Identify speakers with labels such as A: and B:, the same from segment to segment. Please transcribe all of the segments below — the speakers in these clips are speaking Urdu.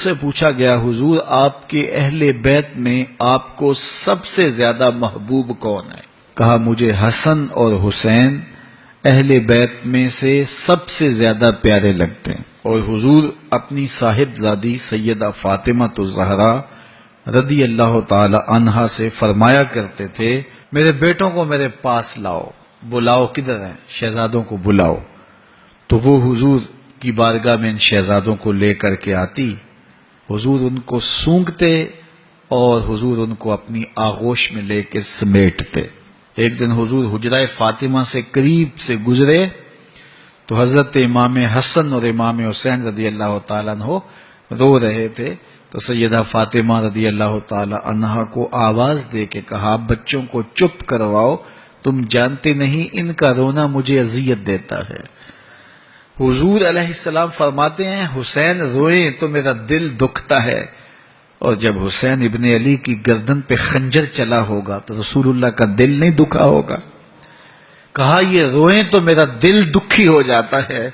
A: سے پوچھا گیا حضور آپ کے اہل بیت میں آپ کو سب سے زیادہ محبوب کون ہے؟ کہا مجھے حسن اور حسین اہل بیت میں سے سب سے زیادہ پیارے لگتے ہیں۔ اور حضور اپنی صاحبزادی سیدہ فاطمہ الزہرا رضی اللہ تعالی عنہا سے فرمایا کرتے تھے میرے بیٹوں کو میرے پاس لاؤ، بلاؤ، کدھر ہیں؟ شہزادوں کو بلاؤ۔ تو وہ حضور کی بارگاہ میں ان شہزادوں کو لے کر کے آتی، حضور ان کو سونگتے اور حضور ان کو اپنی آغوش میں لے کے سمیٹتے۔ ایک دن حضور حجرہ فاطمہ سے قریب سے گزرے تو حضرت امام حسن اور امام حسین رضی اللہ تعالیٰ عنہ رو رہے تھے، تو سیدہ فاطمہ رضی اللہ تعالی عنہا کو آواز دے کے کہا بچوں کو چپ کرواؤ، تم جانتے نہیں ان کا رونا مجھے اذیت دیتا ہے۔ حضور علیہ السلام فرماتے ہیں حسین روئیں تو میرا دل دکھتا ہے، اور جب حسین ابن علی کی گردن پہ خنجر چلا ہوگا تو رسول اللہ کا دل نہیں دکھا ہوگا؟ کہا یہ روئیں تو میرا دل دکھی ہو جاتا ہے۔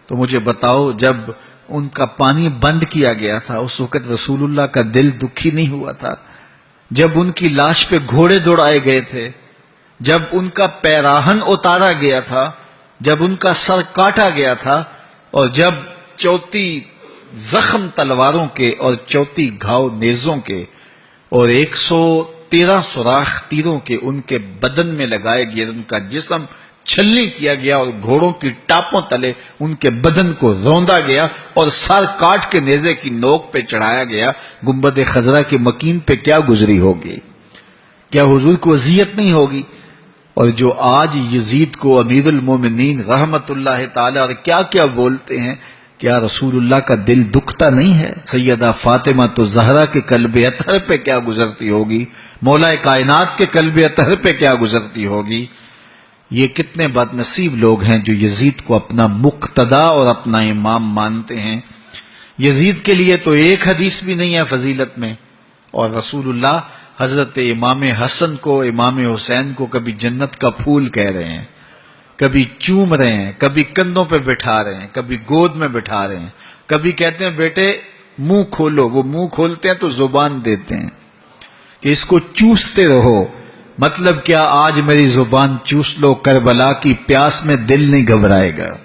A: تو مجھے بتاؤ جب ان کا پانی بند کیا گیا تھا اس وقت رسول اللہ کا دل دکھی نہیں ہوا تھا؟ جب ان کی لاش پہ گھوڑے دوڑائے گئے تھے، جب ان کا پیراہن اتارا گیا تھا، جب ان کا سر کاٹا گیا تھا، اور جب 34 زخم تلواروں کے اور 34 گھاؤ نیزوں کے اور 113 سوراخ تیروں کے ان کے بدن میں لگائے گئے، ان کا جسم چھلنی کیا گیا اور گھوڑوں کی ٹاپوں تلے ان کے بدن کو روندا گیا اور سر کاٹ کے نیزے کی نوک پہ چڑھایا گیا، گنبد خضرا کے مکین پہ کیا گزری ہوگی؟ کیا حضور کو اذیت نہیں ہوگی؟ اور جو آج یزید کو امیر المومنین رحمت اللہ تعالی اور کیا کیا بولتے ہیں، کیا رسول اللہ کا دل دکھتا نہیں ہے؟ سیدہ فاطمہ الزہرا کے قلب اطہر پہ کیا گزرتی ہوگی؟ مولا کائنات کے قلب اطہر پہ کیا گزرتی ہوگی؟ یہ کتنے بد نصیب لوگ ہیں جو یزید کو اپنا مقتدا اور اپنا امام مانتے ہیں۔ یزید کے لیے تو ایک حدیث بھی نہیں ہے فضیلت میں، اور رسول اللہ حضرت امام حسن کو امام حسین کو کبھی جنت کا پھول کہہ رہے ہیں، کبھی چوم رہے ہیں، کبھی کندھوں پہ بٹھا رہے ہیں، کبھی گود میں بٹھا رہے ہیں، کبھی کہتے ہیں بیٹے منہ کھولو، وہ منہ کھولتے ہیں تو زبان دیتے ہیں کہ اس کو چوستے رہو۔ مطلب کیا آج میری زبان چوس لو، کربلا کی پیاس میں دل نہیں گھبرائے گا۔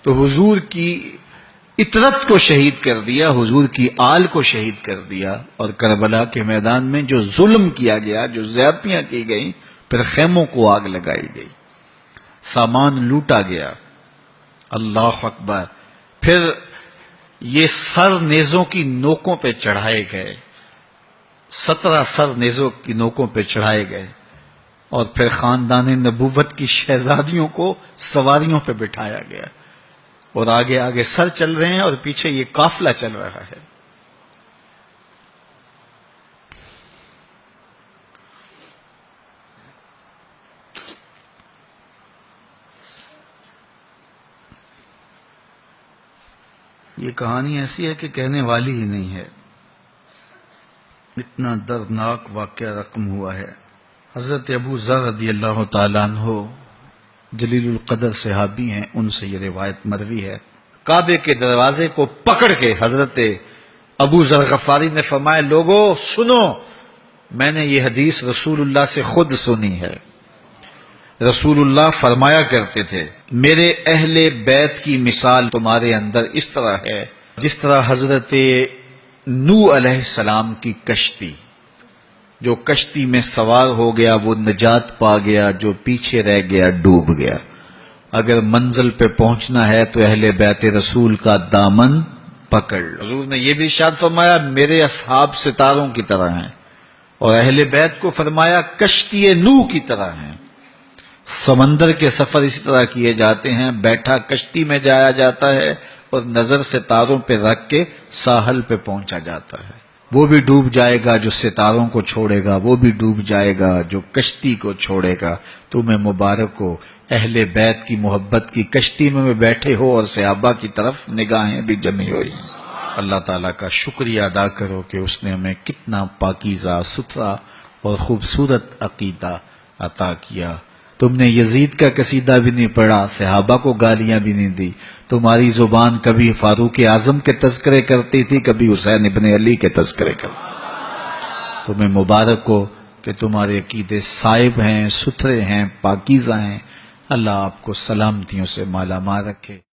A: تو حضور کی اطرت کو شہید کر دیا، حضور کی آل کو شہید کر دیا، اور کربلا کے میدان میں جو ظلم کیا گیا، جو زیادتیاں کی گئیں، پھر خیموں کو آگ لگائی گئی، سامان لوٹا گیا۔ اللہ اکبر۔ پھر یہ سر نیزوں کی نوکوں پہ چڑھائے گئے، 17 سر نیزوں کی نوکوں پہ چڑھائے گئے، اور پھر خاندان نبوت کی شہزادیوں کو سواریوں پہ بٹھایا گیا، اور آگے آگے سر چل رہے ہیں اور پیچھے یہ قافلہ چل رہا ہے۔ یہ کہانی ایسی ہے کہ کہنے والی ہی نہیں ہے، اتنا دردناک واقعہ رقم ہوا ہے۔ حضرت ابو ذر رضی اللہ تعالیٰ عنہ جلیل القدر صحابی ہیں، ان سے یہ روایت مروی ہے۔ کعبے کے دروازے کو پکڑ کے حضرت ابو ذر غفاری نے فرمایا لوگو سنو، میں نے یہ حدیث رسول اللہ سے خود سنی ہے۔ رسول اللہ فرمایا کرتے تھے میرے اہل بیت کی مثال تمہارے اندر اس طرح ہے جس طرح حضرت نوح علیہ السلام کی کشتی، جو کشتی میں سوار ہو گیا وہ نجات پا گیا، جو پیچھے رہ گیا ڈوب گیا۔ اگر منزل پہ پہنچنا ہے تو اہل بیت رسول کا دامن پکڑ لو۔ حضور نے یہ بھی ارشاد فرمایا میرے اصحاب ستاروں کی طرح ہیں، اور اہل بیت کو فرمایا کشتی نوح کی طرح ہیں۔ سمندر کے سفر اسی طرح کیے جاتے ہیں، بیٹھا کشتی میں جایا جاتا ہے اور نظر ستاروں پہ رکھ کے ساحل پہ پہنچا جاتا ہے۔ وہ بھی ڈوب جائے گا جو ستاروں کو چھوڑے گا، وہ بھی ڈوب جائے گا جو کشتی کو چھوڑے گا۔ تمہیں مبارک ہو، اہل بیت کی محبت کی کشتی میں بیٹھے ہو اور صحابہ کی طرف نگاہیں بھی جمی ہوئی۔ اللہ تعالیٰ کا شکریہ ادا کرو کہ اس نے ہمیں کتنا پاکیزہ، ستھرا اور خوبصورت عقیدہ عطا کیا۔ تم نے یزید کا قصیدہ بھی نہیں پڑھا، صحابہ کو گالیاں بھی نہیں دی، تمہاری زبان کبھی فاروق اعظم کے تذکرے کرتی تھی، کبھی حسین ابن علی کے تذکرے کرتی۔ تمہیں مبارک ہو کہ تمہارے عقیدے صائب ہیں، ستھرے ہیں، پاکیزہ ہیں۔ اللہ آپ کو سلامتیوں سے مالا مال رکھے۔